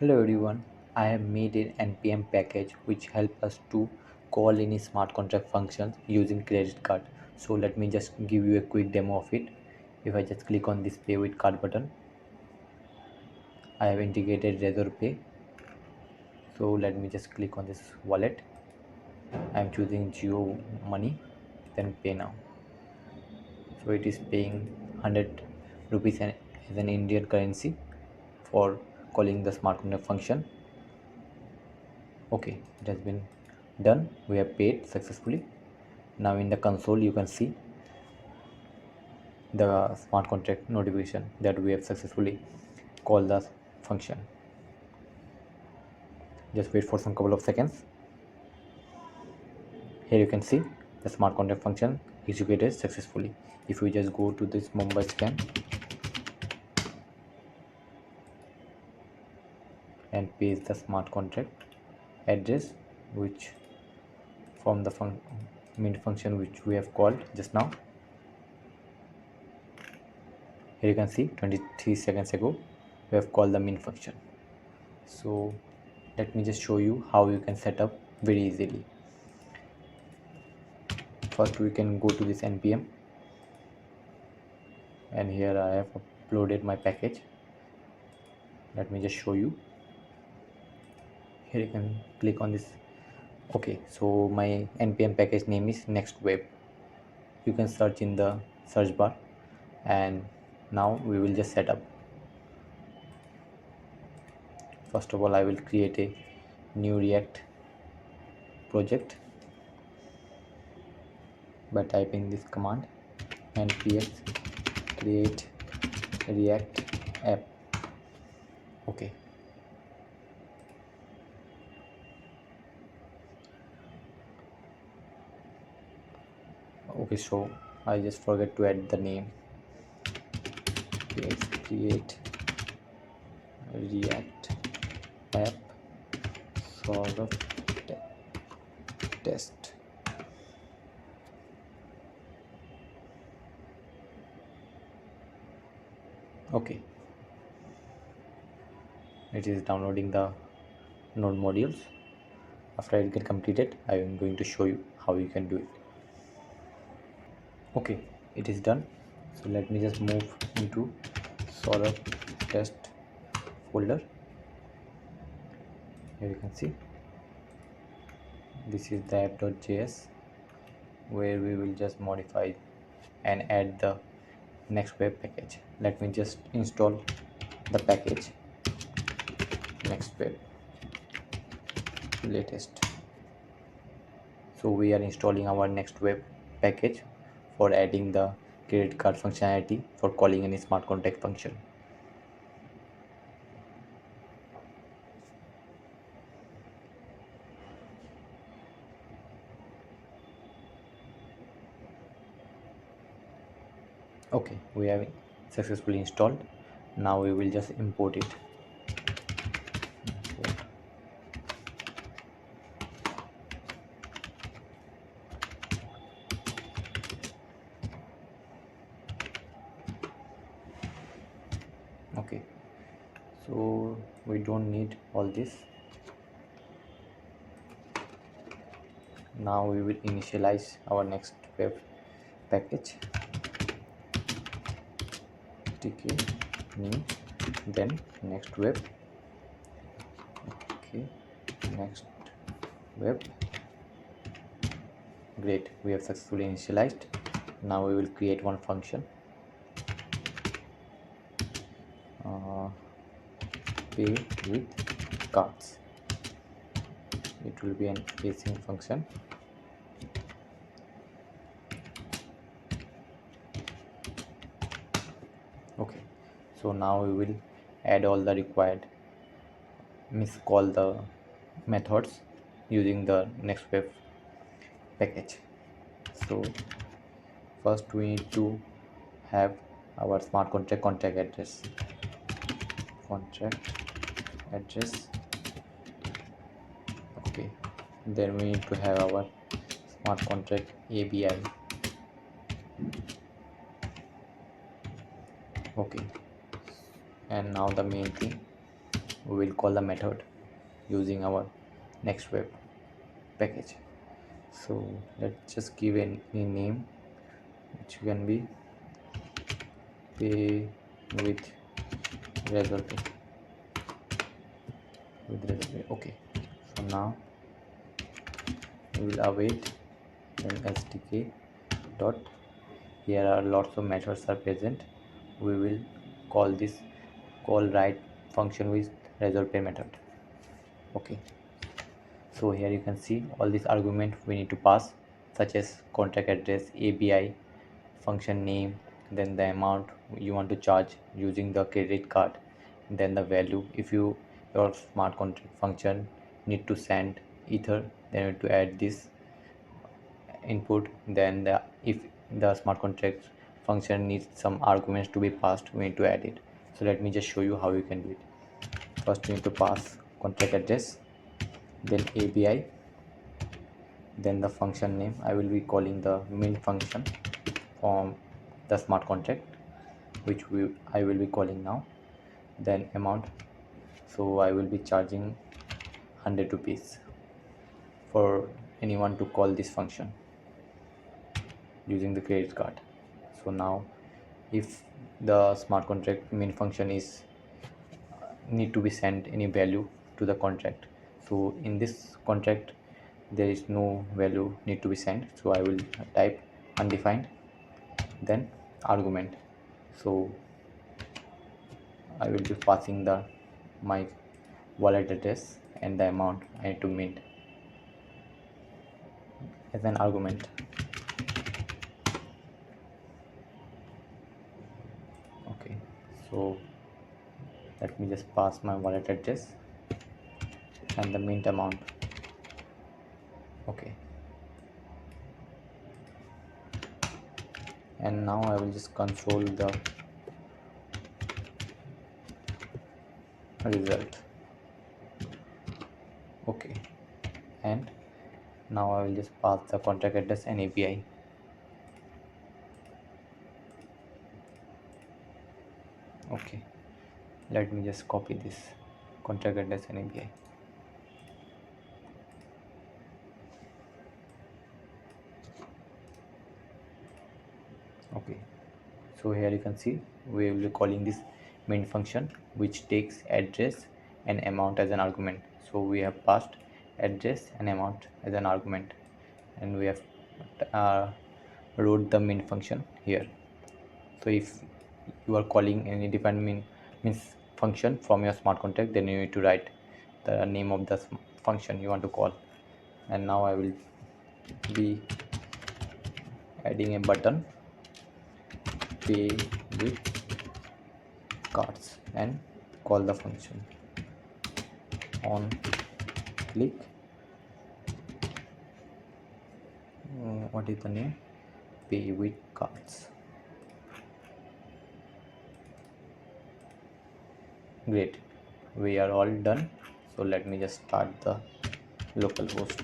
Hello everyone, I have made an NPM package which help us to call any smart contract functions using credit card. So let me just give you a quick demo of it. If I just click on this pay with card button, I have integrated Razor Pay. So let me just click on this wallet. I am choosing Geo Money, then pay now. So it is paying 100 rupees as an Indian currency for calling the smart contract function. Okay, it has been done. We have paid successfully. Now in the console you can see the smart contract notification that we have successfully called the function. Just wait for some couple of seconds. Here you can see the smart contract function executed successfully. If we just go to this Mumbai scan and paste the smart contract address which from the main function which we have called just now. Here you can see 23 seconds ago we have called the main function. So let me just show you how you can set up very easily. First we can go to this npm, and here I have uploaded my package. Let me just show you. Here you can click on this. Okay, so my npm package name is Nextweb. You can search in the search bar, and now we will just set up. First of all, I will create a new React project by typing this command npx create react app. Okay, so I just forget to add the name. Let's create react app Sourav test. Okay, it is downloading the node modules. After it get completed, I am going to show you how you can do it. Okay, it is done. So let me just move into Sourav test folder. Here you can see this is the app.js where we will just modify and add the Nextweb package. Let me just install the package Nextweb latest. So we are installing our Nextweb package for adding the credit card functionality for calling any smart contract function. Okay, we have successfully installed. Now we will just import it. Okay, so we don't need all this. Now we will initialize our Nextweb package. tk new, then Nextweb. Okay, Nextweb. Great, we have successfully initialized. Now we will create one function, pay with cards. It will be an async function. Okay, so now we will add all the required call the methods using the Nextweb package. So first we need to have our smart contract address. Okay, then we need to have our smart contract ABI. Okay, and now the main thing, we will call the method using our Nextweb package. So let's just give any name, which can be pay with regular pay okay. So now we will await an SDK dot, here are lots of methods are present. We will call this call write function with resolve pay method. Okay, so here you can see all these arguments we need to pass, such as contract address, ABI, function name, then the amount you want to charge using the credit card, then the value. If your smart contract function need to send ether, then you need to add this input. Then if the smart contract function needs some arguments to be passed, we need to add it. So let me just show you how you can do it. First you need to pass contract address, then ABI, then the function name. I will be calling the main function from the smart contract, which I will be calling now. Then amount, so I will be charging 100 rupees for anyone to call this function using the credit card. So now if the smart contract main function is need to be sent any value to the contract, so in this contract there is no value need to be sent, so I will type undefined, then argument. So I will be passing the my wallet address and the amount I need to mint as an argument. Okay, so let me just pass my wallet address and the mint amount. Okay, and now I will just control the result. Okay, and now I will just pass the contract address and API. Okay, let me just copy this contract address and API. Okay, so here you can see we will be calling this main function, which takes address and amount as an argument. So we have passed address and amount as an argument, and we have wrote the main function here. So if you are calling any different means function from your smart contract, then you need to write the name of the function you want to call. And now I will be adding a button, pay with cards, and call the function on click. What is the name? Pay with cards. Great, we are all done. So let me just start the local host.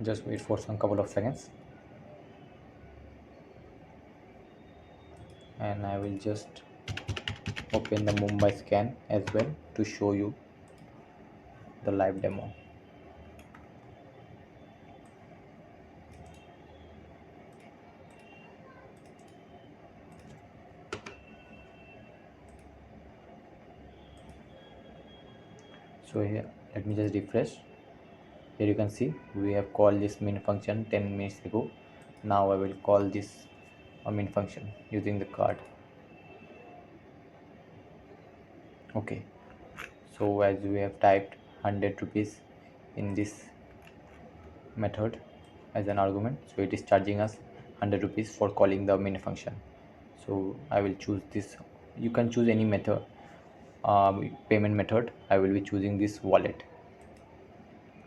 Just wait for some couple of seconds, and I will just open the Mumbai scan as well to show you the live demo. So here let me just refresh. Here you can see we have called this main function 10 minutes ago. Now I will call this main function using the card. Okay, so as we have typed 100 rupees in this method as an argument, so it is charging us 100 rupees for calling the main function. So I will choose this. You can choose any method, payment method. I will be choosing this wallet.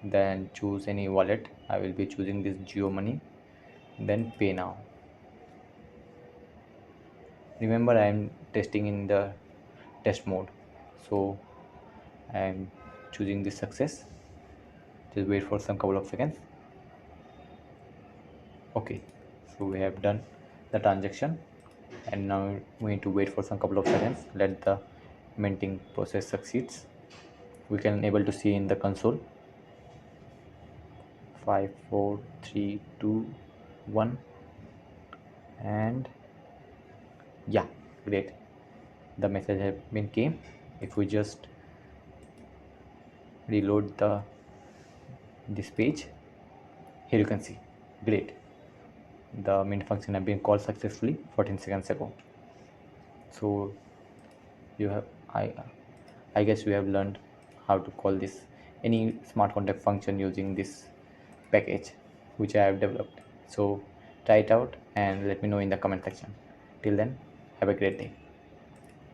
Then choose any wallet. I will be choosing this Geo Money. Then pay now. Remember, I am testing in the test mode, so I am choosing this success. Just wait for some couple of seconds. Okay, so we have done the transaction, and now we need to wait for some couple of seconds. Let the minting process succeeds. We can able to see in the console 5 4 3 2 1, and yeah, great. The message has been came. If we just reload this page, here you can see, great. The mint function have been called successfully 14 seconds ago. So you have I guess we have learned how to call this any smart contract function using this package which I have developed. So try it out and let me know in the comment section. Till then, have a great day.